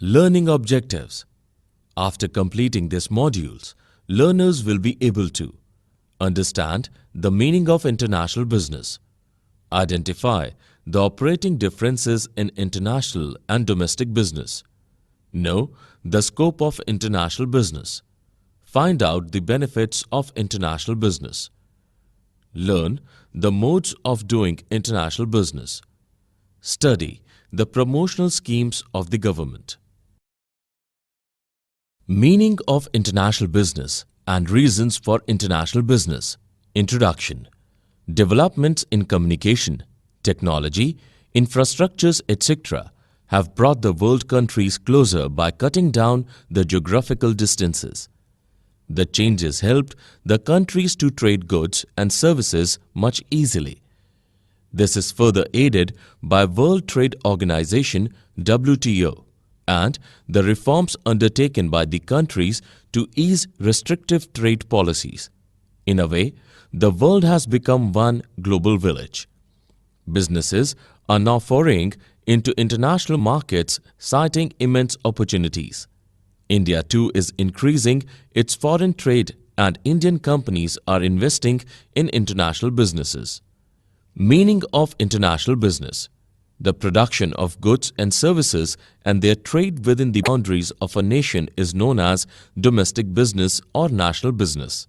Learning objectives. After completing these modules, learners will be able to understand the meaning of international business, identify the operating differences in international and domestic business, know the scope of international business, find out the benefits of international business, learn the modes of doing international business, study the promotional schemes of the government. Meaning of international business and reasons for international business. Introduction. Developments in communication, technology, infrastructures, etc. have brought the world countries closer by cutting down the geographical distances. The changes helped the countries to trade goods and services much easily. This is further aided by World Trade Organization (WTO) and the reforms undertaken by the countries to ease restrictive trade policies. In a way, the world has become one global village. Businesses are now foraying into international markets, citing immense opportunities. India too is increasing its foreign trade and Indian companies are investing in international businesses. Meaning of international business. The production of goods and services and their trade within the boundaries of a nation is known as domestic business or national business.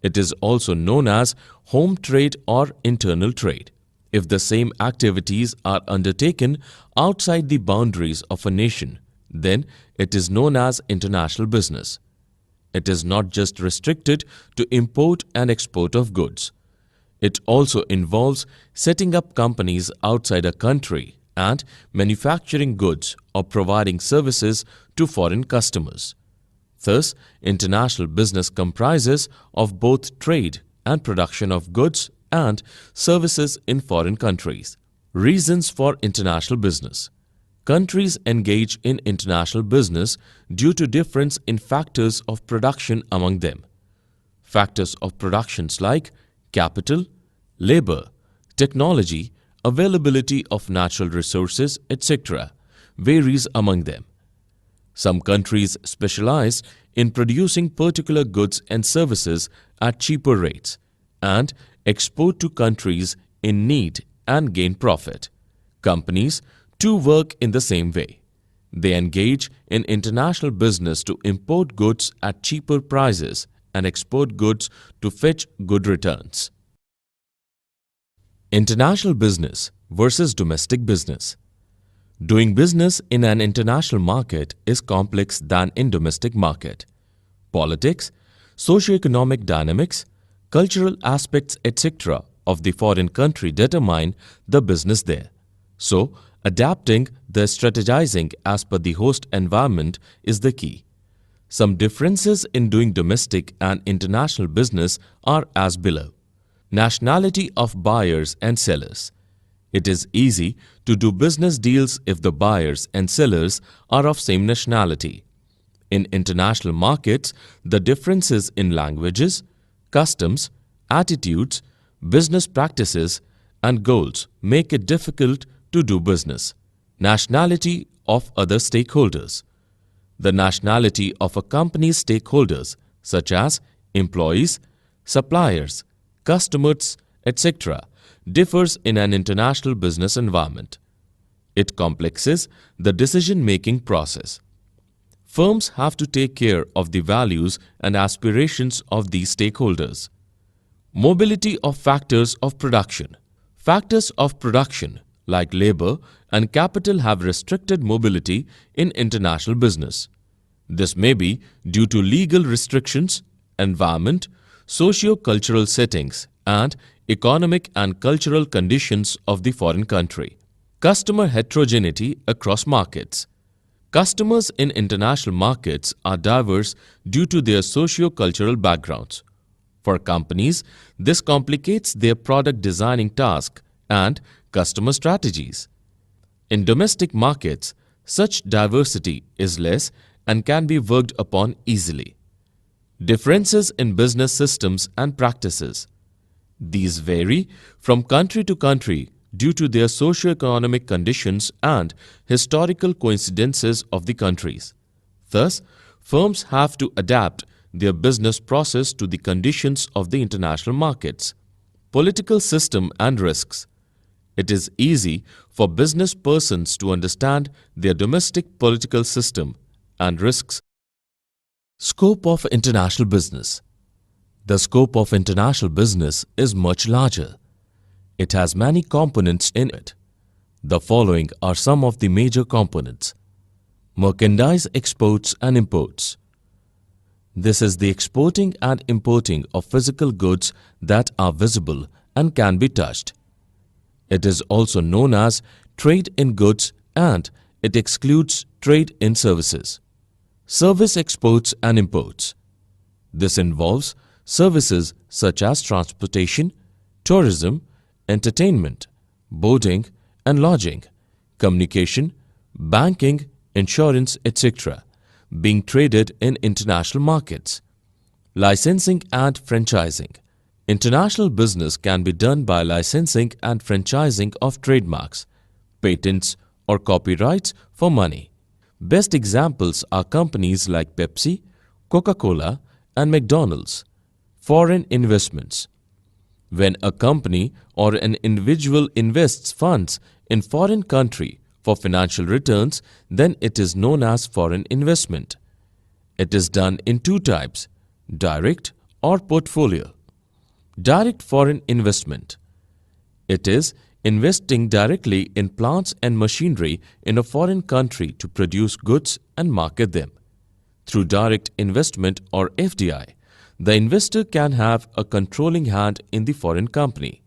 It is also known as home trade or internal trade. If the same activities are undertaken outside the boundaries of a nation, then it is known as international business. It is not just restricted to import and export of goods. It also involves setting up companies outside a country and manufacturing goods or providing services to foreign customers. Thus, international business comprises of both trade and production of goods and services in foreign countries. Reasons for international business. Countries engage in international business due to difference in factors of production among them. Factors of productions like capital, labor, technology, availability of natural resources, etc. varies among them. Some countries specialize in producing particular goods and services at cheaper rates and export to countries in need and gain profit. Companies too work in the same way. They engage in international business to import goods at cheaper prices and export goods to fetch good returns. International business versus domestic business. Doing business in an international market is complex than in domestic market. Politics, socio-economic dynamics, cultural aspects, etc. of the foreign country determine the business there. So, adapting the strategizing as per the host environment is the key. Some differences in doing domestic and international business are as below. Nationality of buyers and sellers. It is easy to do business deals if the buyers and sellers are of same nationality. In international markets, the differences in languages, customs, attitudes, business practices, and goals make it difficult to do business. Nationality of other stakeholders. The nationality of a company's stakeholders, such as employees, suppliers, customers, etc., differs in an international business environment. It complexes the decision-making process. Firms have to take care of the values and aspirations of these stakeholders. Mobility of factors of production. Factors of production like labor and capital have restricted mobility in international business. This may be due to legal restrictions, environment, socio-cultural settings, and economic and cultural conditions of the foreign country. Customer heterogeneity across markets. Customers in international markets are diverse due to their socio-cultural backgrounds. For companies, this complicates their product designing task and customer strategies. In domestic markets, such diversity is less and can be worked upon easily. Differences in business systems and practices. These vary from country to country due to their socio-economic conditions and historical coincidences of the countries. Thus, firms have to adapt their business process to the conditions of the international markets. Political system and risks. It is easy for business persons to understand their domestic political system and risks. Scope of international business. The scope of international business is much larger. It has many components in it. The following are some of the major components. Merchandise exports and imports. This is the exporting and importing of physical goods that are visible and can be touched. It is also known as trade in goods, and it excludes trade in services. Service exports and imports. This involves services such as transportation, tourism, entertainment, boarding and lodging, communication, banking, insurance, etc., being traded in international markets. Licensing and franchising. International business can be done by licensing and franchising of trademarks, patents, or copyrights for money. Best examples are companies like Pepsi, Coca-Cola, and McDonald's. Foreign investments. When a company or an individual invests funds in foreign country for financial returns, then it is known as foreign investment. It is done in two types, direct or portfolio. Direct foreign investment. It is investing directly in plants and machinery in a foreign country to produce goods and market them. Through direct investment or FDI, the investor can have a controlling hand in the foreign company.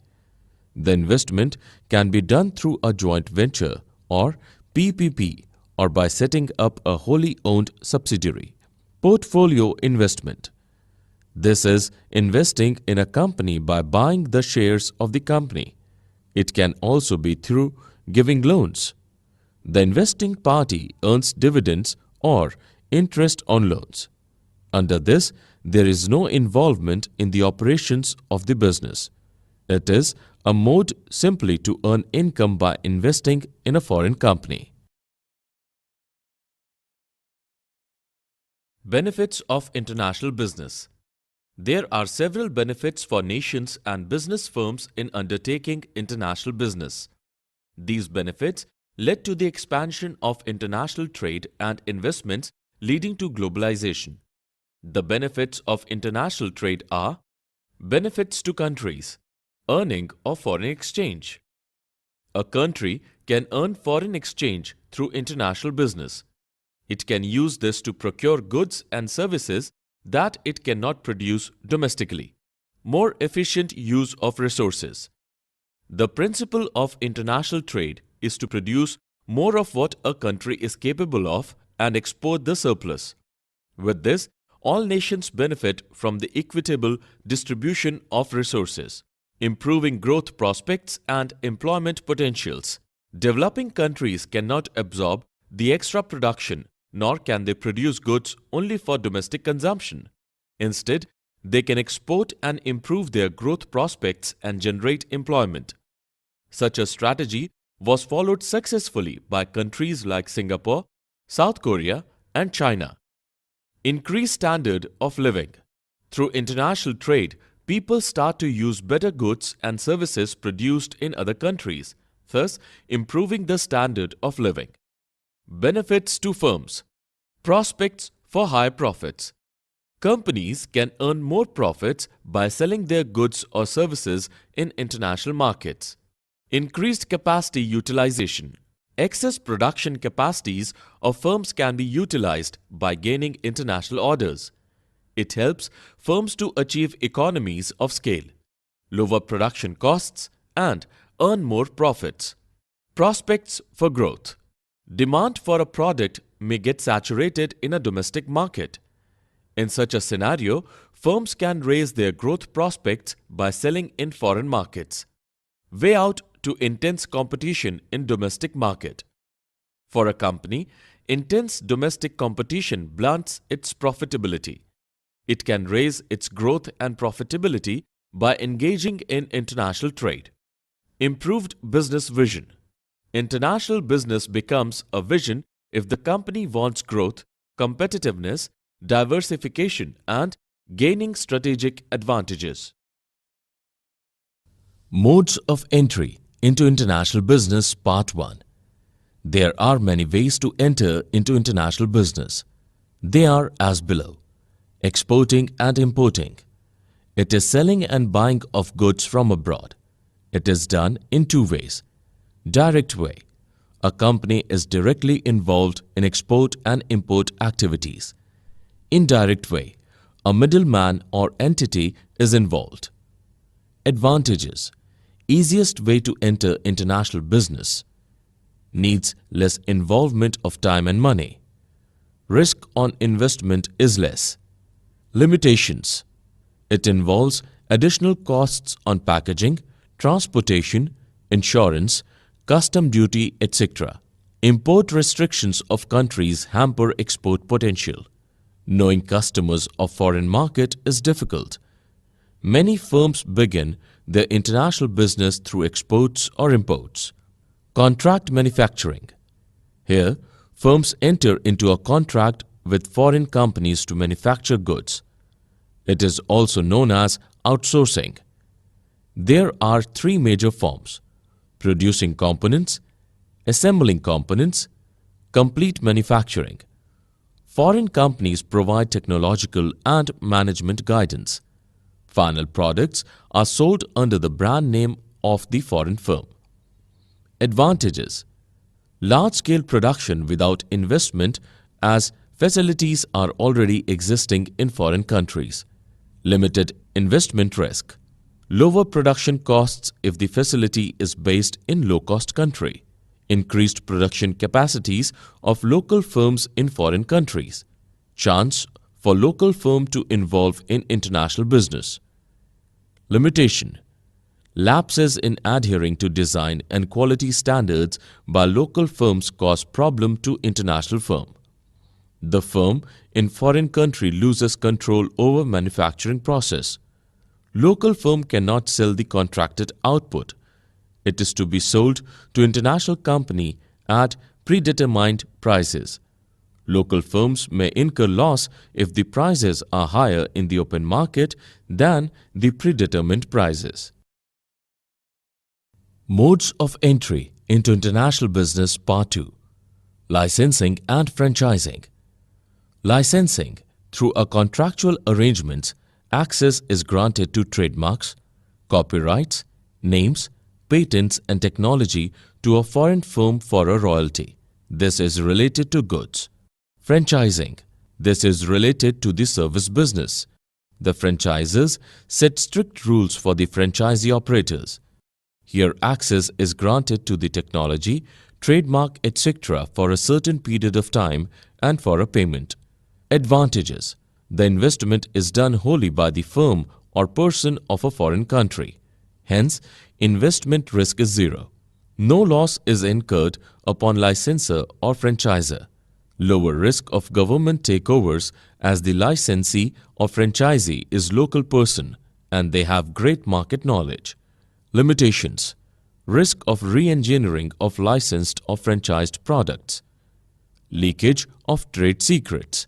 The investment can be done through a joint venture or PPP or by setting up a wholly owned subsidiary. Portfolio investment. This is investing in a company by buying the shares of the company. It can also be through giving loans. The investing party earns dividends or interest on loans. Under this, there is no involvement in the operations of the business. It is a mode simply to earn income by investing in a foreign company. Benefits of international business. There are several benefits for nations and business firms in undertaking international business. These benefits led to the expansion of international trade and investments, leading to globalization. The benefits of international trade are: benefits to countries, earning of foreign exchange. A country can earn foreign exchange through international business. It can use this to procure goods and services that it cannot produce domestically. More efficient use of resources. The principle of international trade is to produce more of what a country is capable of and export the surplus. With this, all nations benefit from the equitable distribution of resources, improving growth prospects and employment potentials. Developing countries cannot absorb the extra production, nor can they produce goods only for domestic consumption. Instead, they can export and improve their growth prospects and generate employment. Such a strategy was followed successfully by countries like Singapore, South Korea, and China. Increased standard of living. Through international trade, people start to use better goods and services produced in other countries, thus improving the standard of living. Benefits to firms. Prospects for high profits. Companies can earn more profits by selling their goods or services in international markets. Increased capacity utilization. Excess production capacities of firms can be utilized by gaining international orders. It helps firms to achieve economies of scale, lower production costs, and earn more profits. Prospects for growth. Demand for a product may get saturated in a domestic market. In such a scenario, firms can raise their growth prospects by selling in foreign markets. Way out to intense competition in domestic market. For a company, intense domestic competition blunts its profitability. It can raise its growth and profitability by engaging in international trade. Improved business vision. International business becomes a vision if the company wants growth, competitiveness, diversification, and gaining strategic advantages. Modes of entry into international business Part 1. There are many ways to enter into international business. They are as below. Exporting and importing. It is selling and buying of goods from abroad. It is done in two ways. Direct way. A company is directly involved in export and import activities. Indirect way. A middleman or entity is involved. Advantages. Easiest way to enter international business. Needs less involvement of time and money. Risk on investment is less. Limitations. It involves additional costs on packaging, transportation, insurance, custom duty, etc. Import restrictions of countries hamper export potential. Knowing customers of foreign market is difficult. Many firms begin their international business through exports or imports. Contract manufacturing. Here, firms enter into a contract with foreign companies to manufacture goods. It is also known as outsourcing. There are three major forms: producing components, assembling components, complete manufacturing. Foreign companies provide technological and management guidance. Final products are sold under the brand name of the foreign firm. Advantages. Large-scale production without investment, as facilities are already existing in foreign countries. Limited investment risk. Lower production costs if the facility is based in low-cost country. Increased production capacities of local firms in foreign countries. Chance for local firm to involve in international business. Limitation. Lapses in adhering to design and quality standards by local firms cause problem to international firm. The firm in foreign country loses control over manufacturing process. Local firm cannot sell the contracted output. It is to be sold to international company at predetermined prices. Local firms may incur loss if the prices are higher in the open market than the predetermined prices. Modes of entry into international business Part 2. Licensing and franchising. Licensing. Through a contractual arrangement, access is granted to trademarks, copyrights, names, patents and technology to a foreign firm for a royalty. This is related to goods. Franchising. This is related to the service business. The franchisors set strict rules for the franchisee operators. Here access is granted to the technology, trademark, etc. for a certain period of time and for a payment. Advantages. The investment is done wholly by the firm or person of a foreign country. Hence, investment risk is zero. No loss is incurred upon licensor or franchisor. Lower risk of government takeovers as the licensee or franchisee is local person and they have great market knowledge. Limitations. Risk of re-engineering of licensed or franchised products. Leakage of trade secrets.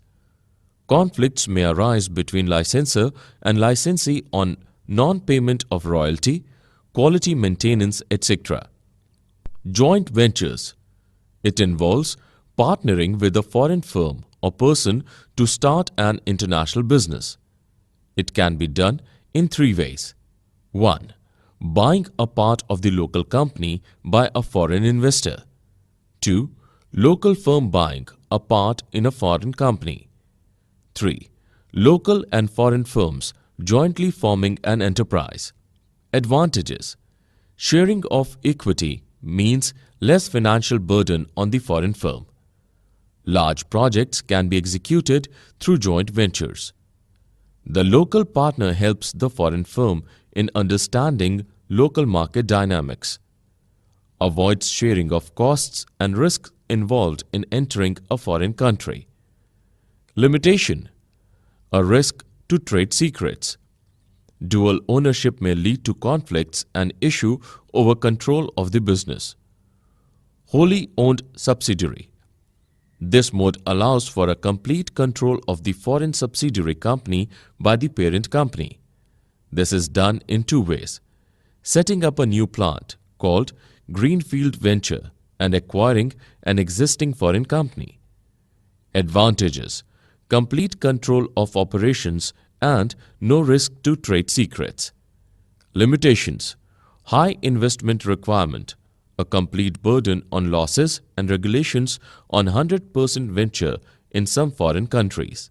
Conflicts may arise between licensor and licensee on non-payment of royalty, quality maintenance, etc. Joint ventures. It involves partnering with a foreign firm or person to start an international business. It can be done in three ways. 1. Buying a part of the local company by a foreign investor. 2. Local firm buying a part in a foreign company. 3. Local and foreign firms jointly forming an enterprise. Advantages. Sharing of equity means less financial burden on the foreign firm. Large projects can be executed through joint ventures. The local partner helps the foreign firm in understanding local market dynamics. Avoids sharing of costs and risks involved in entering a foreign country. Limitation. A risk to trade secrets. Dual ownership may lead to conflicts and issue over control of the business. Wholly owned subsidiary. This mode allows for a complete control of the foreign subsidiary company by the parent company. This is done in two ways: setting up a new plant called greenfield venture and acquiring an existing foreign company. Advantages: complete control of operations and no risk to trade secrets. Limitations: high investment requirement, a complete burden on losses and regulations on 100% venture in some foreign countries.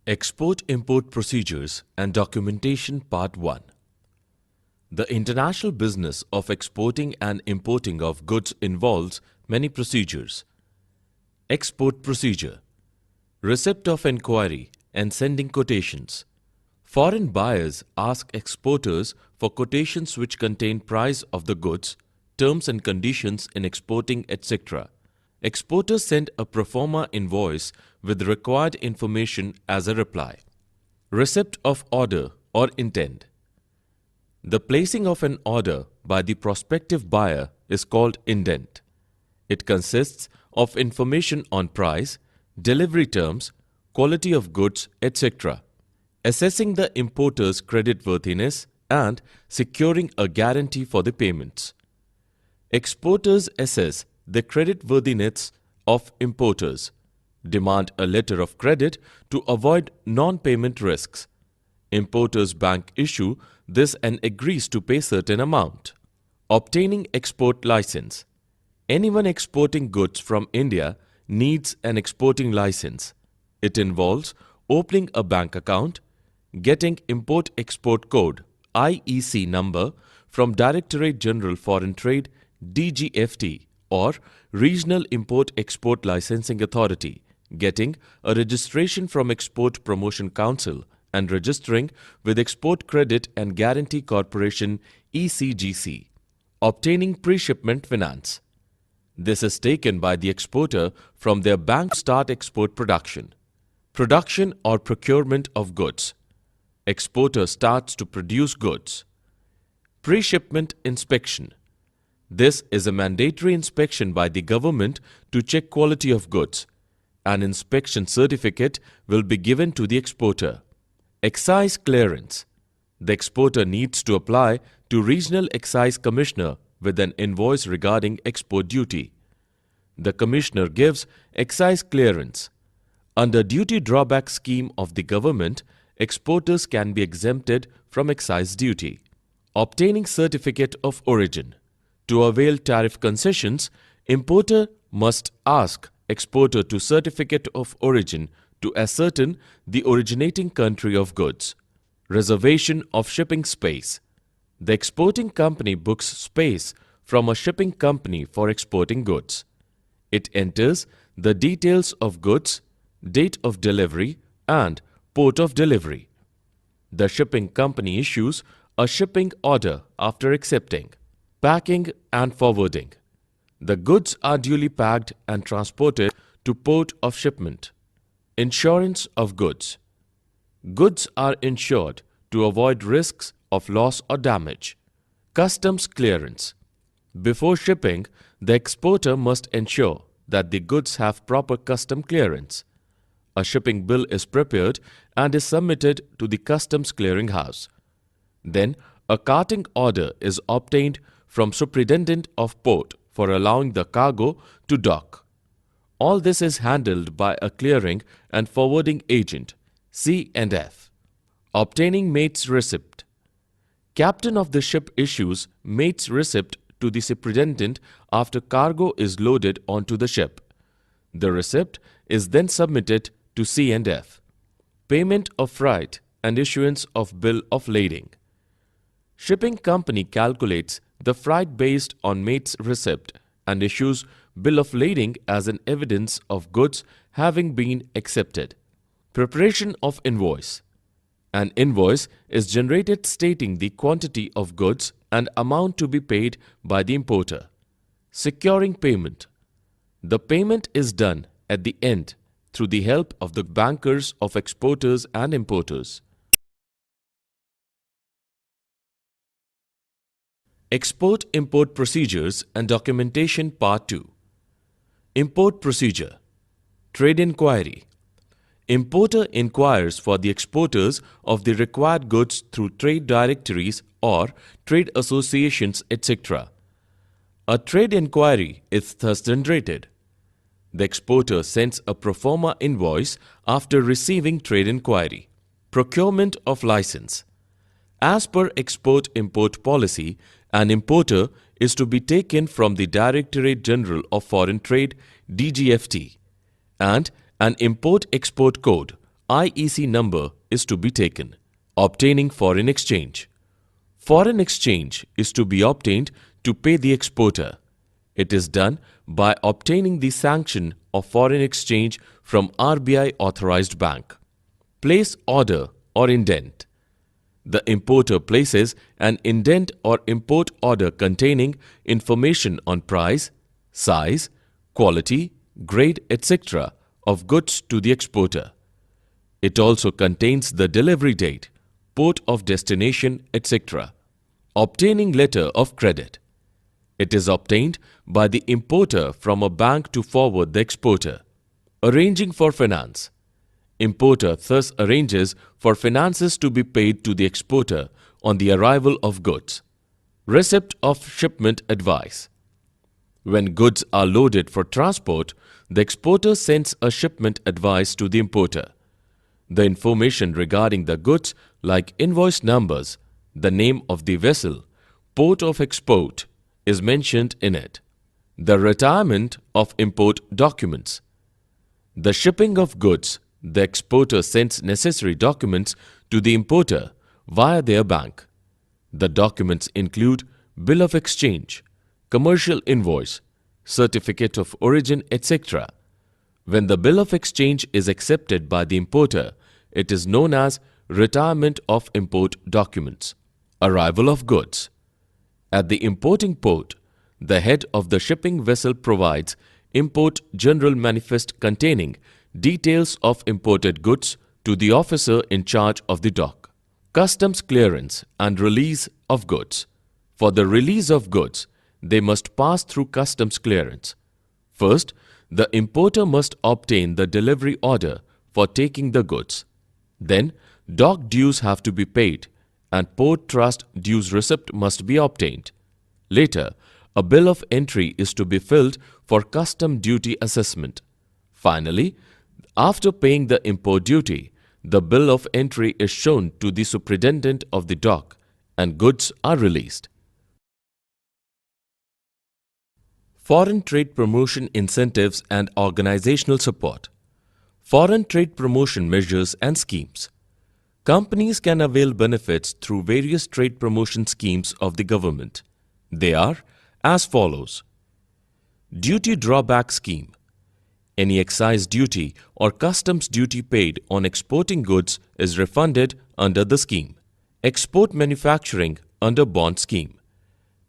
Export-import procedures and documentation Part 1. The international business of exporting and importing of goods involves many procedures. Export procedure: receipt of inquiry and sending quotations. Foreign buyers ask exporters for quotations which contain price of the goods, terms and conditions in exporting, etc. Exporters send a pro forma invoice with required information as a reply. Receipt of order or intent. The placing of an order by the prospective buyer is called indent. It consists of information on price, delivery terms, quality of goods, etc., assessing the importer's creditworthiness and securing a guarantee for the payments. Exporters assess the creditworthiness of importers, demand a letter of credit to avoid non-payment risks. Importers' bank issue this and agrees to pay certain amount. Obtaining export license. Anyone exporting goods from India needs an exporting license. It involves opening a bank account, getting Import-Export Code (IEC) number from Directorate General Foreign Trade (DGFT) or Regional Import-Export Licensing Authority, getting a registration from Export Promotion Council and registering with Export Credit and Guarantee Corporation (ECGC). Obtaining pre-shipment finance. This is taken by the exporter from their bank to start export production. Production or procurement of goods. Exporter starts to produce goods. Pre-shipment inspection. This is a mandatory inspection by the government to check quality of goods. An inspection certificate will be given to the exporter. Excise clearance. The exporter needs to apply to Regional Excise Commissioner with an invoice regarding export duty. The Commissioner gives excise clearance. Under duty drawback scheme of the government, exporters can be exempted from excise duty. Obtaining certificate of origin. To avail tariff concessions, importer must ask exporter to certificate of origin to ascertain the originating country of goods. Reservation of shipping space. The exporting company books space from a shipping company for exporting goods. It enters the details of goods, date of delivery, and port of delivery. The shipping company issues a shipping order after accepting. Packing and forwarding. The goods are duly packed and transported to port of shipment. Insurance of goods. Goods are insured to avoid risks of loss or damage. Customs clearance. Before shipping, the exporter must ensure that the goods have proper custom clearance. A shipping bill is prepared and is submitted to the customs clearing house. Then, a carting order is obtained from Superintendent of Port for allowing the cargo to dock. All this is handled by a clearing and forwarding agent, C&F. Obtaining mate's receipt. Captain of the ship issues mate's receipt to the superintendent after cargo is loaded onto the ship. The receipt is then submitted to C&F. Payment of freight and issuance of bill of lading. Shipping company calculates the freight based on mate's receipt and issues bill of lading as an evidence of goods having been accepted. Preparation of invoice. An invoice is generated stating the quantity of goods and amount to be paid by the importer. Securing payment. The payment is done at the end through the help of the bankers of exporters and importers. Export-import procedures and documentation Part 2. Import procedure. Trade inquiry. Importer inquires for the exporters of the required goods through trade directories or trade associations, etc. A trade inquiry is thus generated. The exporter sends a pro forma invoice after receiving trade inquiry. Procurement of license. As per export-import policy, an importer is to be taken from the Directorate General of Foreign Trade (DGFT), and an Import-Export Code (IEC) number is to be taken. Obtaining foreign exchange. Foreign exchange is to be obtained to pay the exporter. It is done by obtaining the sanction of foreign exchange from RBI authorized bank. Place order or indent. The importer places an indent or import order containing information on price, size, quality, grade, etc. of goods to the exporter. It also contains the delivery date, port of destination, etc. Obtaining letter of credit. It is obtained by the importer from a bank to forward the exporter. Arranging for finance. Importer thus arranges for finances to be paid to the exporter on the arrival of goods. Receipt of shipment advice. When goods are loaded for transport, the exporter sends a shipment advice to the importer. The information regarding the goods like invoice numbers, the name of the vessel, port of export is mentioned in it. The retirement of import documents. The shipping of goods, the exporter sends necessary documents to the importer via their bank. The documents include bill of exchange, commercial invoice, certificate of origin, etc. When the bill of exchange is accepted by the importer, it is known as retirement of import documents. Arrival of goods. At the importing port, the head of the shipping vessel provides Import General Manifest containing details of imported goods to the officer in charge of the dock. Customs clearance and release of goods. For the release of goods, they must pass through customs clearance. First, the importer must obtain the delivery order for taking the goods. Then, dock dues have to be paid and port trust dues receipt must be obtained. Later, a bill of entry is to be filled for custom duty assessment. Finally, after paying the import duty, the bill of entry is shown to the superintendent of the dock and goods are released. Foreign trade promotion incentives and organizational support. Foreign trade promotion measures and schemes. Companies can avail benefits through various trade promotion schemes of the government. They are as follows. Duty drawback scheme. Any excise duty or customs duty paid on exporting goods is refunded under the scheme. Export manufacturing under bond scheme.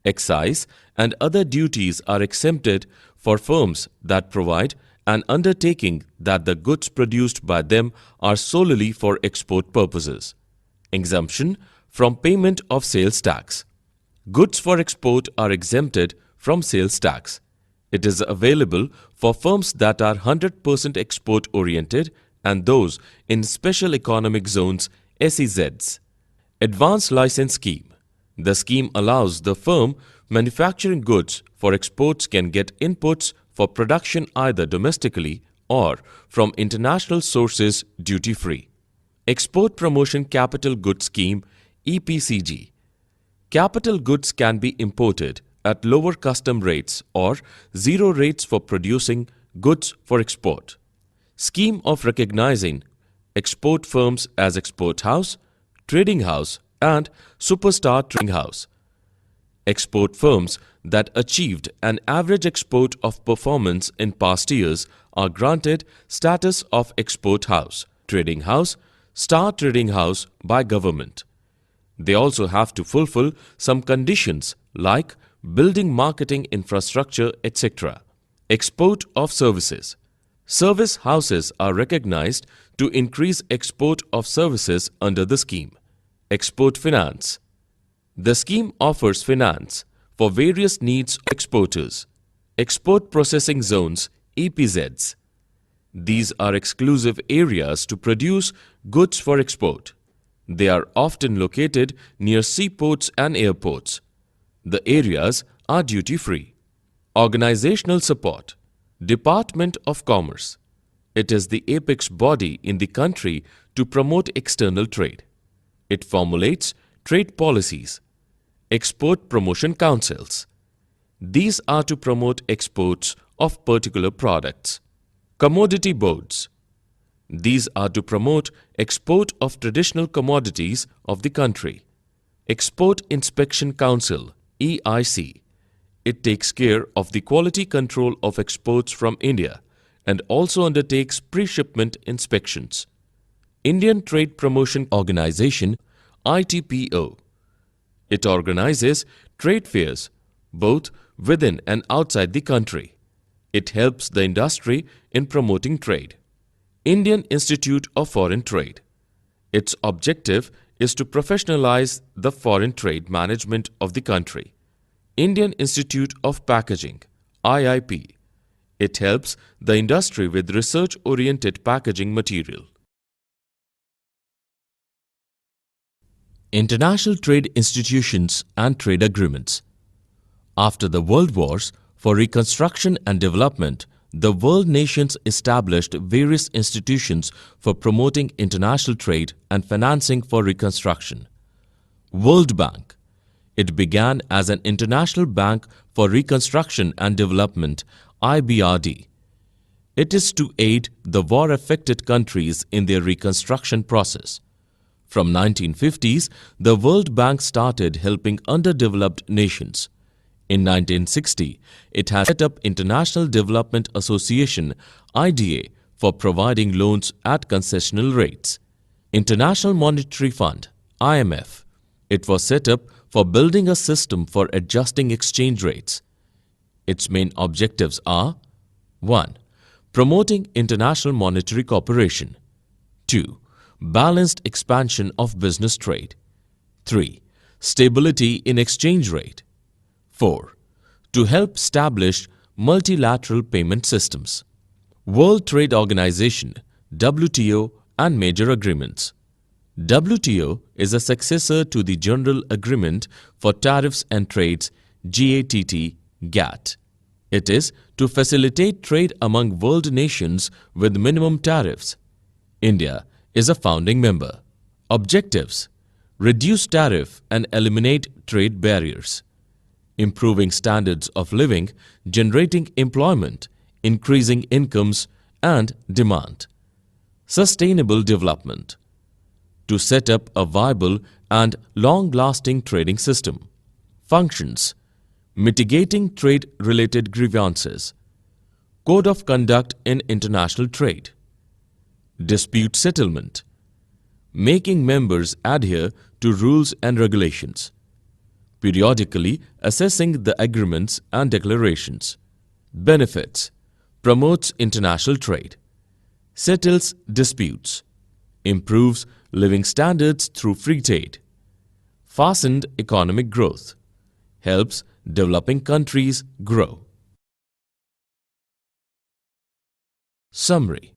Excise and other duties are exempted for firms that provide an undertaking that the goods produced by them are solely for export purposes. Exemption from payment of sales tax. Goods for export are exempted from sales tax. It is available for firms that are 100% export-oriented and those in Special Economic Zones (SEZs). Advance License Scheme. The scheme allows the firm manufacturing goods for exports can get inputs for production either domestically or from international sources duty-free. Export Promotion Capital Goods Scheme (EPCG). Capital goods can be imported at lower custom rates or zero rates for producing goods for export. Scheme of recognizing export firms as export house, trading house and superstar trading house. Export firms that achieved an average export of performance in past years are granted status of export house, trading house, star trading house by government. They also have to fulfill some conditions like building marketing infrastructure, etc. Export of services. Service houses are recognized to increase export of services under the scheme. Export finance. The scheme offers finance for various needs of exporters. Export processing zones (EPZs). These are exclusive areas to produce goods for export. They are often located near seaports and airports. The areas are duty-free. Organizational support. Department of Commerce. It is the apex body in the country to promote external trade. It formulates trade policies. Export promotion councils. These are to promote exports of particular products. Commodity boards. These are to promote export of traditional commodities of the country. Export Inspection Council (EIC). It takes care of the quality control of exports from India and also undertakes pre-shipment inspections. Indian Trade Promotion Organization (ITPO). It organizes trade fairs both within and outside the country. It helps the industry in promoting trade. Indian Institute of Foreign Trade. Its objective is to professionalize the foreign trade management of the country. Indian Institute of Packaging (IIP). It helps the industry with research-oriented packaging material. International trade institutions and trade agreements. After the World Wars, for reconstruction and development, the world nations established various institutions for promoting international trade and financing for reconstruction. World Bank. It began as an international bank for reconstruction and development, IBRD. It is to aid the war-affected countries in their reconstruction process. From 1950s, the World Bank started helping underdeveloped nations. In 1960, it has set up International Development Association (IDA) for providing loans at concessional rates. International Monetary Fund (IMF). It was set up for building a system for adjusting exchange rates. Its main objectives are: 1. Promoting international monetary cooperation. 2. Balanced expansion of business trade. 3. Stability in exchange rate. 4. To help establish multilateral payment systems. World Trade Organization (WTO) and major agreements. WTO is a successor to the General Agreement for Tariffs and Trades (GATT). It is to facilitate trade among world nations with minimum tariffs. India is a founding member. Objectives: reduce tariff and eliminate trade barriers. Improving standards of living, generating employment, increasing incomes and demand. Sustainable development. To set up a viable and long-lasting trading system. Functions: mitigating trade-related grievances. Code of conduct in international trade. Dispute settlement. Making members adhere to rules and regulations. Periodically assessing the agreements and declarations. Benefits: promotes international trade. Settles disputes. Improves living standards through free trade. Fastened economic growth. Helps developing countries grow. Summary.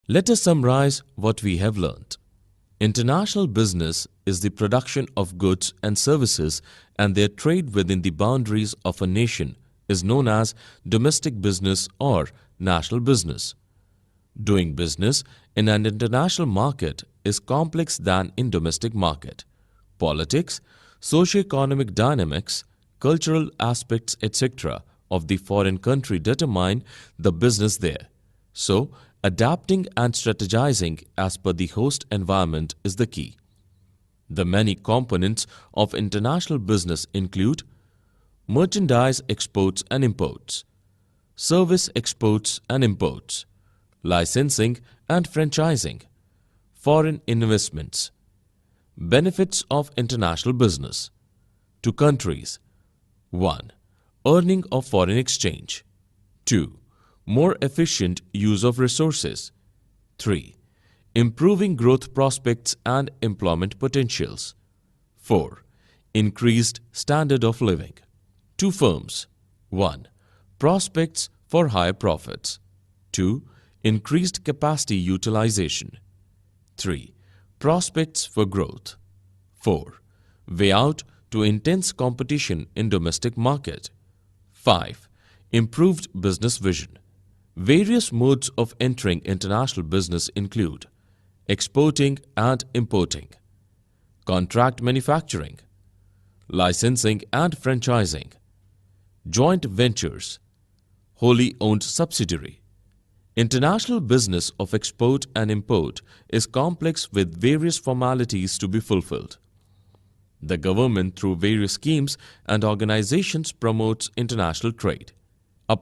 Let us summarize what we have learnt. International business is the production of goods and services, and their trade within the boundaries of a nation is known as domestic business or national business. Doing business in an international market is complex than in domestic market. Politics, socio-economic dynamics, cultural aspects, etc. of the foreign country determine the business there. So, adapting and strategizing as per the host environment is the key. The many components of international business include merchandise exports and imports, service exports and imports, licensing and franchising, foreign investments. Benefits of international business to countries: 1. Earning of foreign exchange. 2. more efficient use of resources. 3. Improving growth prospects and employment potentials. 4. Increased standard of living. 2 firms. 1. Prospects for higher profits. 2. Increased capacity utilization. 3. Prospects for growth. 4. Way out to intense competition in domestic market. 5. Improved business vision. Various modes of entering international business include exporting and importing, contract manufacturing, licensing and franchising, joint ventures, wholly owned subsidiary. International business of export and import is complex with various formalities to be fulfilled. The government, through various schemes and organizations, promotes international trade.